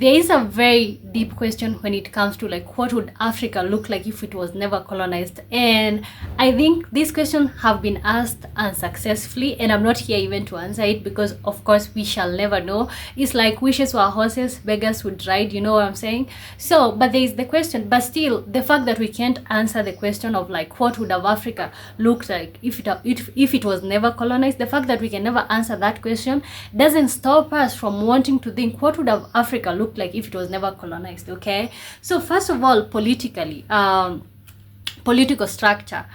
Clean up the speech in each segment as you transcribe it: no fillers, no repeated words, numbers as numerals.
there is a very deep question when it comes to like what would Africa look like if it was never colonized. And I think these questions have been asked unsuccessfully, and I'm not here even to answer it because of course we shall never know. It's like wishes were horses, beggars would ride, you know what I'm saying? So but there is the question, but still the fact that we can't answer the question of like what would have Africa looked like if it was never colonized, the fact that we can never answer that question doesn't stop us from wanting to think what would have Africa looked like if it was never colonized. Okay, so first of all, politically, political structure.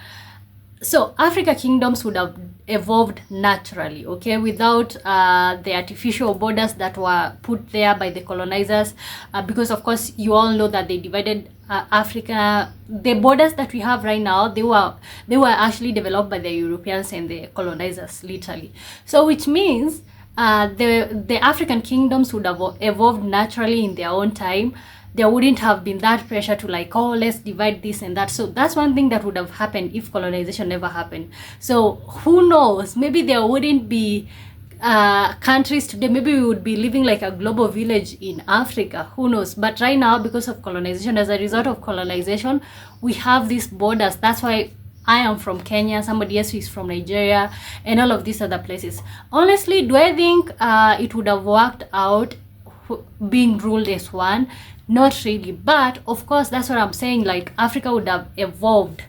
So Africa kingdoms would have evolved naturally, okay, without the artificial borders that were put there by the colonizers, because of course you all know that they divided Africa. The borders that we have right now, they were actually developed by the Europeans and the colonizers, literally. So which means the African kingdoms would have evolved naturally in their own time. There wouldn't have been that pressure to like, oh, let's divide this and that. So that's one thing that would have happened if colonization never happened. So who knows, maybe there wouldn't be countries today. Maybe we would be living like a global village in Africa, who knows. But right now, because of colonization, as a result of colonization, we have these borders. That's why I am from Kenya, somebody else is from Nigeria, and all of these other places. Honestly, do I think it would have worked out being ruled as one? Not really, but of course that's what I'm saying, like Africa would have evolved,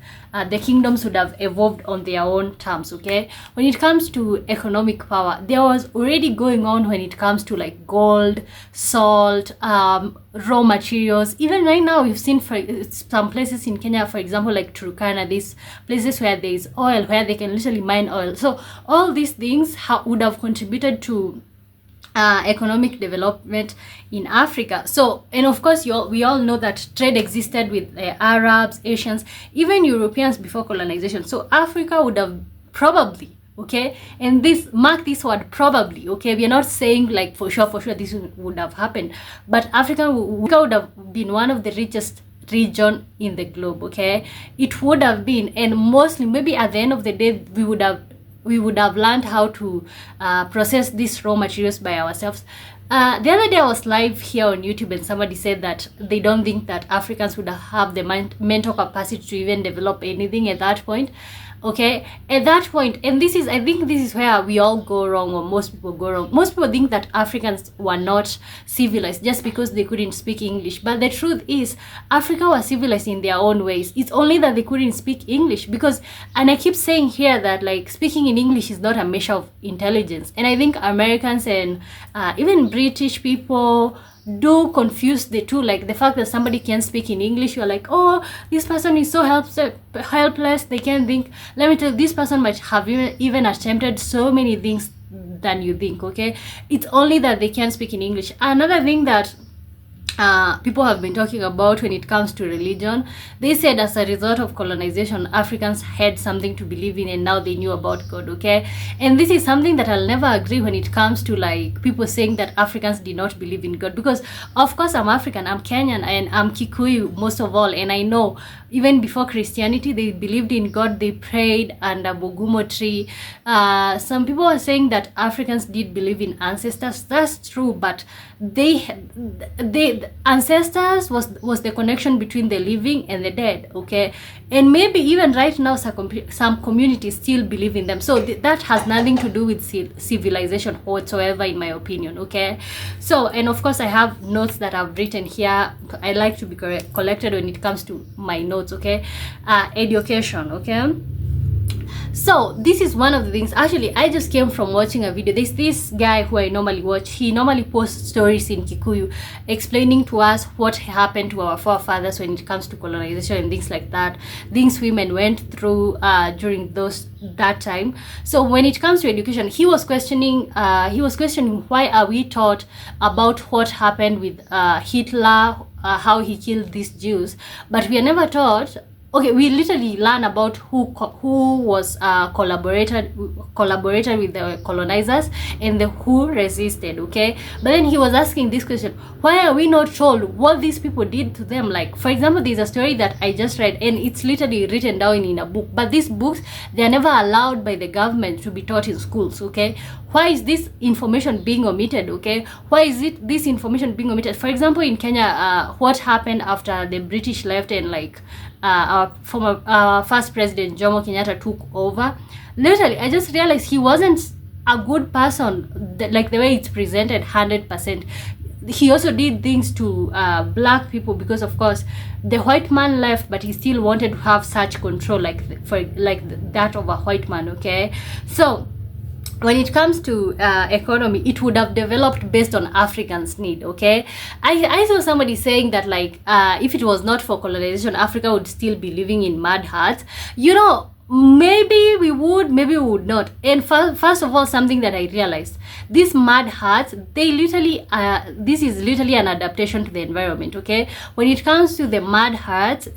the kingdoms would have evolved on their own terms. Okay, when it comes to economic power, there was already going on when it comes to like gold, salt, raw materials. Even right now we've seen for some places in Kenya, for example, like Turkana, these places where there is oil, where they can literally mine oil. So all these things would have contributed to economic development in Africa. So, and of course we all know that trade existed with Arabs, Asians, even Europeans before colonization. So Africa would have probably, okay, and this, mark this word, probably, okay, we are not saying like for sure this would have happened, but Africa would have been one of the richest region in the globe. Okay, it would have been, and mostly maybe at the end of the day we would have learned how to process these raw materials by ourselves. The other day I was live here on YouTube and somebody said that they don't think that Africans would have the mental capacity to even develop anything at that point. Okay, at that point, and this is, I think this is where we all go wrong, or most people go wrong. Most people think that Africans were not civilized just because they couldn't speak English, but the truth is Africa was civilized in their own ways. It's only that they couldn't speak English, because, and I keep saying here that like speaking in English is not a measure of intelligence, and I think Americans and even British people do confuse the two. Like the fact that somebody can speak in English, you're like, oh, this person is so helpless, they can't think. Let me tell you, this person might have even attempted so many things than you think. Okay, it's only that they can't speak in English. Another thing that people have been talking about when it comes to religion, they said as a result of colonization, Africans had something to believe in and now they knew about God. Okay, and this is something that I'll never agree when it comes to like people saying that Africans did not believe in God, because of course I'm African, I'm Kenyan, and I'm Kikuyu most of all, and I know even before Christianity they believed in God, they prayed under Bogumo tree. Some people are saying that Africans did believe in ancestors. That's true, but they ancestors was the connection between the living and the dead. Okay, and maybe even right now some communities still believe in them. So that has nothing to do with civilization whatsoever, in my opinion. Okay, so, and of course I have notes that I've written here. I like to be collected when it comes to my notes. Okay, education. Okay, so this is one of the things. Actually, I just came from watching a video. There's this guy who I normally watch. He normally posts stories in Kikuyu explaining to us what happened to our forefathers when it comes to colonization and things like that, things women went through during that time. So when it comes to education, he was questioning why are we taught about what happened with Hitler, how he killed these Jews, but we are never taught. Okay, we literally learn about who was collaborated with the colonizers and who resisted. Okay, but then he was asking this question: why are we not told what these people did to them? Like, for example, there's a story that I just read, and it's literally written down in a book. But these books, they are never allowed by the government to be taught in schools. Okay, why is this information being omitted? Okay, why is it this information being omitted? For example, in Kenya, what happened after the British left and like our former first president Jomo Kenyatta took over? Literally, I just realized he wasn't a good person, like the way it's presented 100%. He also did things to black people, because of course the white man left, but he still wanted to have such control like that of a white man. Okay, so when it comes to economy, it would have developed based on Africans' need. Okay, I saw somebody saying that like if it was not for colonization, Africa would still be living in mud huts. You know, maybe we would, maybe we would not. And first of all, something that I realized, these mud huts, they literally this is literally an adaptation to the environment. Okay, when it comes to the mud huts,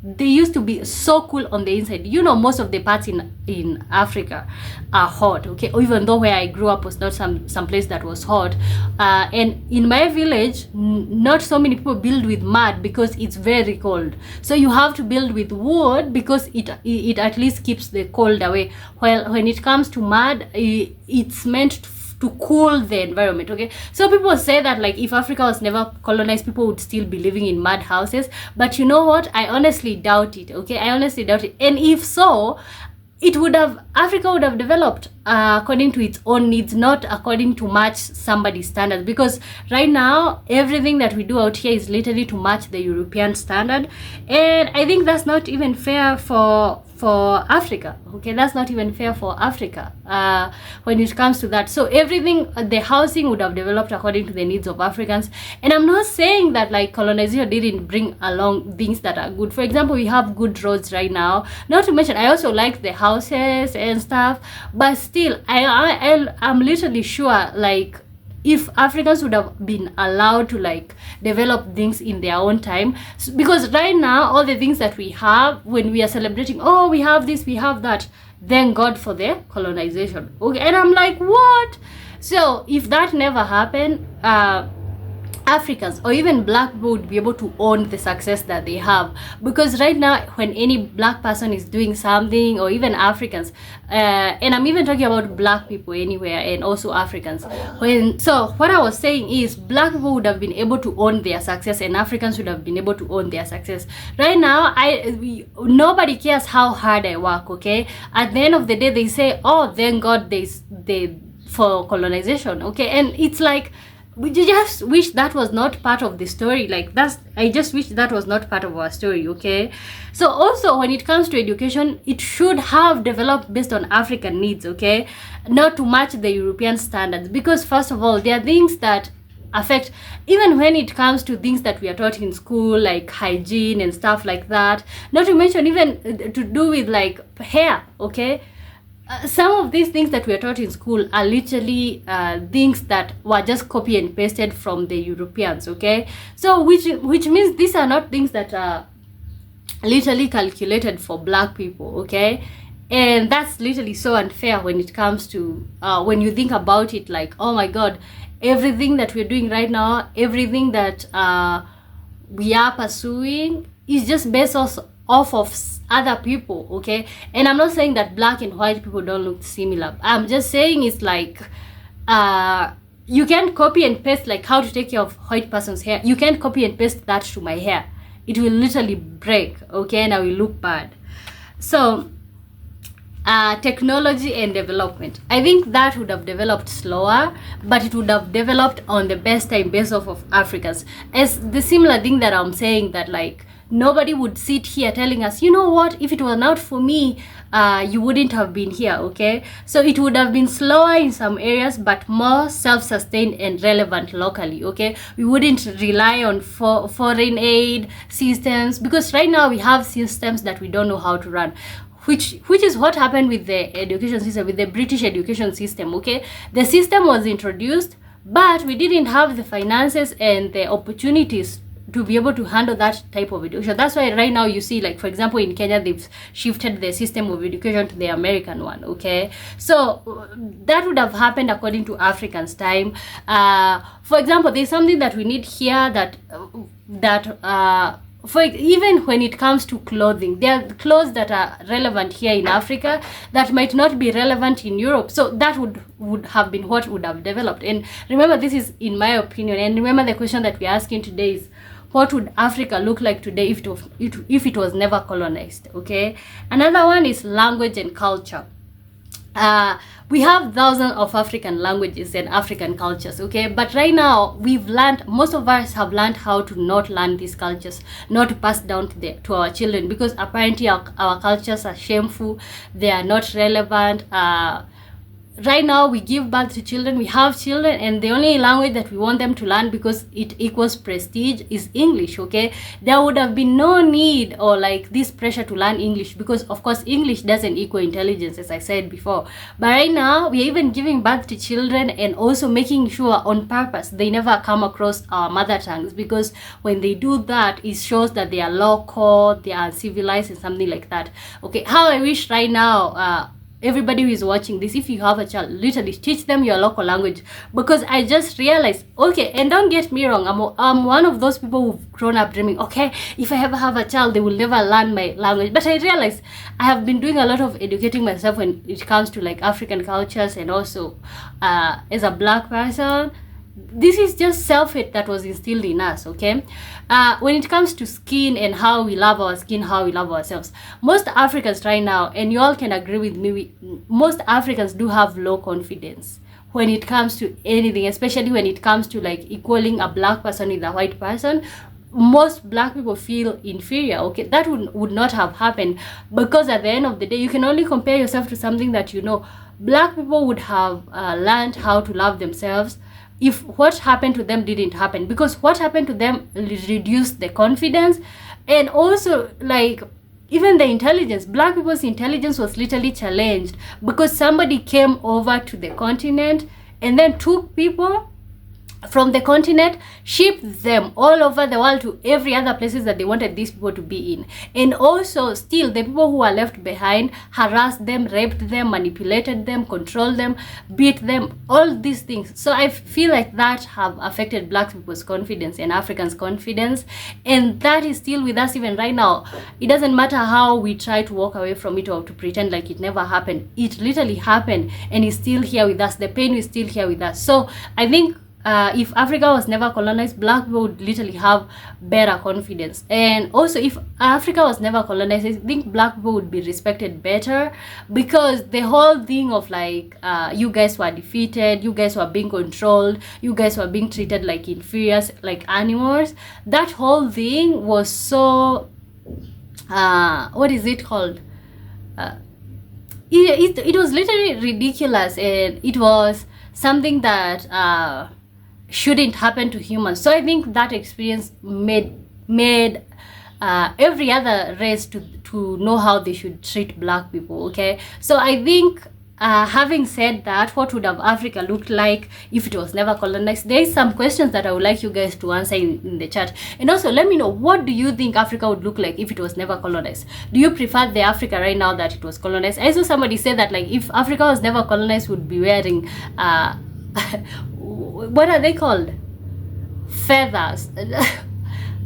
they used to be so cool on the inside. You know, most of the parts in Africa are hot. Okay, even though where I grew up was not some place that was hot, and in my village not so many people build with mud because it's very cold. So you have to build with wood because it at least keeps the cold away. While when it comes to mud, it's meant to cool the environment. Okay, so people say that like if Africa was never colonized, people would still be living in mud houses, but you know what, I honestly doubt it. Okay, I honestly doubt it. And if so, Africa would have developed according to its own needs, not according to match somebody's standards. Because right now everything that we do out here is literally to match the European standard, and I think that's not even fair for Africa. Okay, that's not even fair for Africa when it comes to that. So everything, the housing would have developed according to the needs of Africans. And I'm not saying that like colonization didn't bring along things that are good. For example, we have good roads right now, not to mention I also like the houses and stuff, but still I'm literally sure like if Africans would have been allowed to like develop things in their own time, because right now all the things that we have, when we are celebrating, oh, we have this, we have that, thank God for the colonization. Okay, and I'm like, what? So if that never happened, Africans or even black people would be able to own the success that they have. Because right now when any black person is doing something, or even Africans, and I'm even talking about black people anywhere and also Africans, so what I was saying is black people would have been able to own their success and Africans would have been able to own their success. Right now nobody cares how hard I work. Okay, at the end of the day they say, oh, thank God they for colonization. Okay, and it's like, we just wish that was not part of the story. Like I just wish that was not part of our story. Okay, so also when it comes to education, it should have developed based on African needs. Okay, not to match the European standards, because first of all, there are things that affect, even when it comes to things that we are taught in school, like hygiene and stuff like that, not to mention even to do with like hair. Okay, some of these things that we are taught in school are literally things that were just copy and pasted from the Europeans. Okay, so which means these are not things that are literally calculated for black people. Okay, and that's literally so unfair when it comes to when you think about it, like, oh my God, everything that we're doing right now, everything that we are pursuing is just based off of other people. Okay, and I'm not saying that black and white people don't look similar. I'm just saying it's like you can't copy and paste like how to take care of white person's hair. You can't copy and paste that to my hair. It will literally break. Okay, and I will look bad. So technology and development, I think that would have developed slower, but it would have developed on the best time based off of Africans. As the similar thing that I'm saying, that like nobody would sit here telling us, you know what, if it were not for me, you wouldn't have been here. Okay, so it would have been slower in some areas, but more self-sustained and relevant locally. Okay, we wouldn't rely on foreign aid systems, because right now we have systems that we don't know how to run, which is what happened with the education system, with the British education system. Okay, the system was introduced, but we didn't have the finances and the opportunities to be able to handle that type of education. That's why right now you see, like, for example, in Kenya, they've shifted the system of education to the American one. Okay, so that would have happened according to Africans' time. For example, there's something that we need here that for even when it comes to clothing, there are clothes that are relevant here in Africa that might not be relevant in Europe. So that would have been what would have developed. And remember, this is in my opinion. And remember, the question that we're asking today is, what would Africa look like today if it was never colonized? Okay. Another one is language and culture. We have thousands of African languages and African cultures, okay? But right now, most of us have learned how to not learn these cultures, not to pass down to our children, because apparently our cultures are shameful, they are not relevant. Right now, we give birth to children, we have children, and the only language that we want them to learn because it equals prestige is English, okay? There would have been no need or like this pressure to learn English, because of course English doesn't equal intelligence, as I said before. But right now, we are even giving birth to children and also making sure on purpose they never come across our mother tongues, because when they do that, it shows that they are local, they are civilized and something like that. Okay, how I wish right now, everybody who is watching this, if you have a child, literally teach them your local language, because I just realized, okay, and don't get me wrong, I'm one of those people who've grown up dreaming, okay, if I ever have a child, they will never learn my language. But I realized I have been doing a lot of educating myself when it comes to like African cultures, and also as a black person, this is just self-hate that was instilled in us, okay? When it comes to skin and how we love our skin, how we love ourselves, most Africans right now, and you all can agree with me, most Africans do have low confidence when it comes to anything, especially when it comes to like equaling a black person with a white person. Most black people feel inferior, okay? That would not have happened, because at the end of the day, you can only compare yourself to something that you know. Black people would have learned how to love themselves if what happened to them didn't happen, because what happened to them reduced the confidence, and also like even the intelligence. Black people's intelligence was literally challenged because somebody came over to the continent and then took people from the continent, shipped them all over the world to every other places that they wanted these people to be in. And also still the people who are left behind harassed them, raped them, manipulated them, controlled them, beat them, all these things. So I feel like that have affected black people's confidence and Africans' confidence, and that is still with us even right now. It doesn't matter how we try to walk away from it or to pretend like it never happened. It literally happened, and it's still here with us. The pain is still here with us. So I think if Africa was never colonized, black people would literally have better confidence. And also, if Africa was never colonized, I think black people would be respected better, because the whole thing of like you guys were defeated, you guys were being controlled, you guys were being treated like inferiors, like animals, that whole thing was so what is it called, it was literally ridiculous, and it was something that shouldn't happen to humans. So I think that experience made every other race to know how they should treat black people, okay? So I think having said that, what would have Africa looked like if it was never colonized? There is some questions that I would like you guys to answer in the chat. And also let me know, what do you think Africa would look like if it was never colonized? Do you prefer the Africa right now that it was colonized? I saw somebody say that like if Africa was never colonized, would be wearing what are they called? Feathers.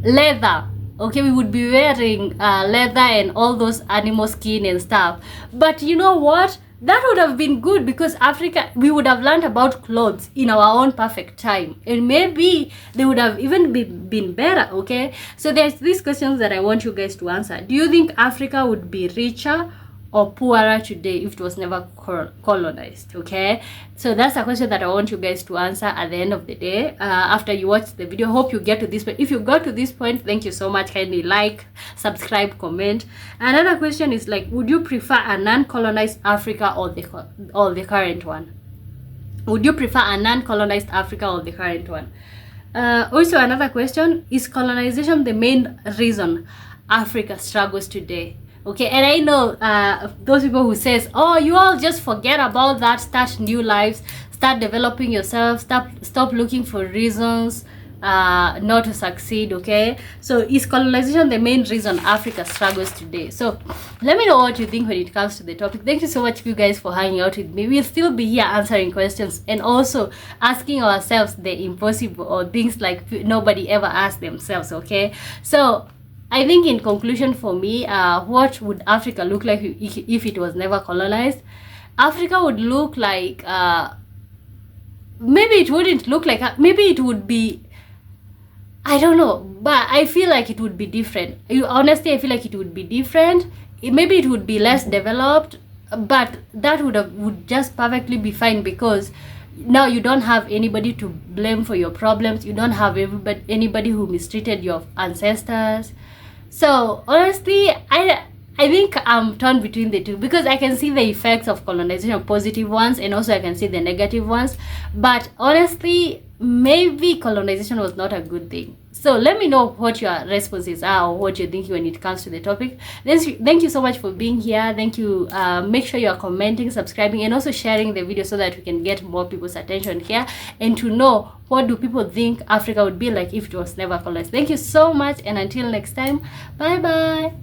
Leather. Okay, we would be wearing leather and all those animal skin and stuff. But you know what? That would have been good, because Africa, we would have learned about clothes in our own perfect time, and maybe they would have even been better, okay? So there's these questions that I want you guys to answer. Do you think Africa would be richer or poorer today if it was never colonized? Okay, so that's a question that I want you guys to answer at the end of the day, after you watch the video. Hope you get to this point. If you got to this point, thank you so much. Kindly like, subscribe, comment. Another question is like, would you prefer a non-colonized Africa or the current one? Would you prefer a non-colonized Africa or the current one? Also another question, is colonization the main reason Africa struggles today? Okay, and I know those people who says, oh, you all just forget about that, start new lives, start developing yourself, stop looking for reasons not to succeed, okay? So is colonization the main reason Africa struggles today? So let me know what you think when it comes to the topic. Thank you so much, you guys, for hanging out with me. We'll still be here answering questions and also asking ourselves the impossible, or things like nobody ever asked themselves, okay? So I think in conclusion for me, what would Africa look like if it was never colonized? Africa would look like, maybe it wouldn't look like, maybe it would be, I don't know, but I feel like it would be different. Honestly, I feel like it would be different. Maybe it would be less developed, but that would just perfectly be fine, because now you don't have anybody to blame for your problems. You don't have anybody who mistreated your ancestors. So honestly, I think I'm torn between the two, because I can see the effects of colonization, positive ones, and also I can see the negative ones. But honestly, maybe colonization was not a good thing. So let me know what your responses are, or what you're thinking when it comes to the topic. Thank you so much for being here. Thank you. Make sure you're commenting, subscribing, and also sharing the video so that we can get more people's attention here, and to know what do people think Africa would be like if it was never colonized. Thank you so much, and until next time, bye bye.